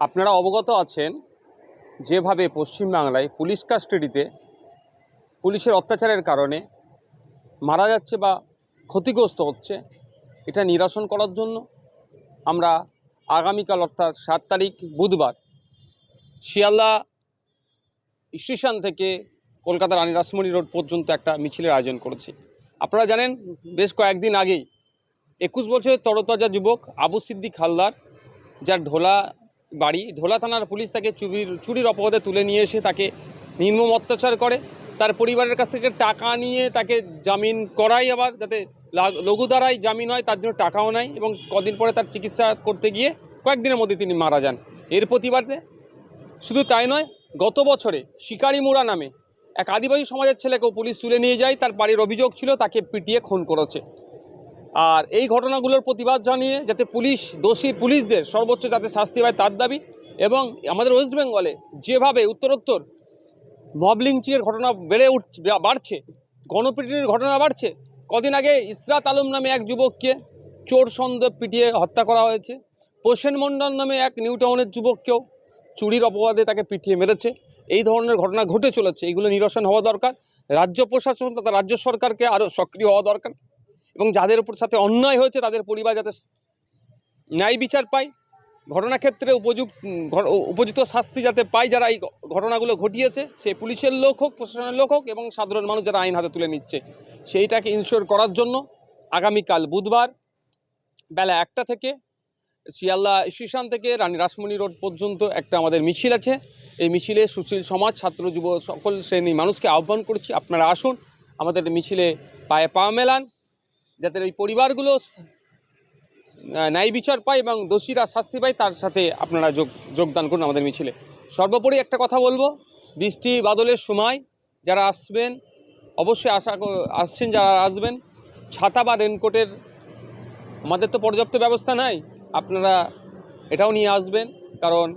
আপনারা অবগত আছেন যেভাবে পশ্চিমবাংলায় পুলিশ কাস্টাডিতে পুলিশের অত্যাচারের কারণে মারা যাচ্ছে বা ক্ষতিগ্রস্ত হচ্ছে, এটা নিরসন করার জন্য আমরা আগামীকাল অর্থাৎ 7 তারিখ বুধবার শিয়ালদা স্টেশন থেকে কলকাতা রানী রাসমণি রোড পর্যন্ত একটা মিছিলের আয়োজন করেছি। আপনারা জানেন বেশ কয়েকদিন আগেই 21 বছরের তরতাজা যুবক আবু সিদ্দিক হালদার, যার ঢোলা বাড়ি, ঢোলা থানার পুলিশ তাকে চুরির অপরাধে তুলে নিয়ে এসে তাকে নির্মম অত্যাচার করে। তার পরিবারের কাছ থেকে টাকা নিয়ে তাকে জামিন করায়, আবার যাতে লঘু ধারায় জামিন হয় তার জন্য টাকাও নেয়, এবং কদিন পরে তার চিকিৎসা করতে গিয়ে কয়েকদিনের মধ্যে তিনি মারা যান। এর প্রতিবাদে শুধু তাই নয়, গত বছরে শিকারি মোড়া নামে এক আদিবাসী সমাজের ছেলেকেও পুলিশ তুলে নিয়ে যায়। তার বাড়ির অভিযোগ ছিল তাকে পিটিয়ে খুন করেছে। আর এই ঘটনাগুলোর প্রতিবাদ জানিয়ে যাতে দোষী পুলিশদের সর্বোচ্চ যাতে শাস্তি পায় তার দাবি। এবং আমাদের ওয়েস্ট বেঙ্গলে যেভাবে উত্তরোত্তর মব লিঞ্চিংয়ের ঘটনা বাড়ছে, গণপিটুনির ঘটনা বাড়ছে, কদিন আগে ইসরাত আলম নামে এক যুবককে চোর সন্দেহে পিটিয়ে হত্যা করা হয়েছে। প্রসেন মণ্ডল নামে এক নিউ টাউনের যুবককেও চুরির অপবাদে তাকে পিটিয়ে মেরেছে। এই ধরনের ঘটনা ঘটে চলেছে। এইগুলো নিরসন হওয়া দরকার। রাজ্য প্রশাসন তথা রাজ্য সরকারকে আরও সক্রিয় হওয়া দরকার, এবং যাদের উপর সাথে অন্যায় হয়েছে তাদের পরিবার যাতে ন্যায় বিচার পায়, ঘটনাক্ষেত্রে উপযুক্ত শাস্তি যাতে পায় যারা এই ঘটনাগুলো ঘটিয়েছে, সে পুলিশের লোক হোক, প্রশাসনের লোক হোক, এবং সাধারণ মানুষ যারা আইন হাতে তুলে নিচ্ছে, সেইটাকে ইনশিওর করার জন্য আগামীকাল বুধবার বেলা 1টা থেকে শিয়ালদা স্টেশন থেকে রানী রাসমণি রোড পর্যন্ত একটা আমাদের মিছিল আছে। এই মিছিলে সুশীল সমাজ, ছাত্র, যুব সকল শ্রেণীর মানুষকে আহ্বান করছি, আপনারা আসুন, আমাদের মিছিলে পায়ে পা মেলান, যাতে এই পরিবারগুলো ন্যায় বিচার পায় এবং দোষীরা শাস্তি পায়, তার সাথে আপনারা যোগদান করুন আমাদের মিছিলে। সর্বোপরি একটা কথা বলবো, বৃষ্টি বাদলের সময় যারা আসবেন, অবশ্যই আসছেন যারা আসবেন, ছাতা বা রেনকোটের আমাদের তো পর্যাপ্ত ব্যবস্থা নাই, আপনারা এটাও নিয়ে আসবেন, কারণ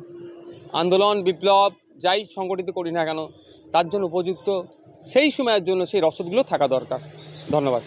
আন্দোলন বিপ্লব যাই সংগঠিত করি না কেন তার জন্য উপযুক্ত সেই সময়ের জন্য সেই রসদগুলো থাকা দরকার। ধন্যবাদ।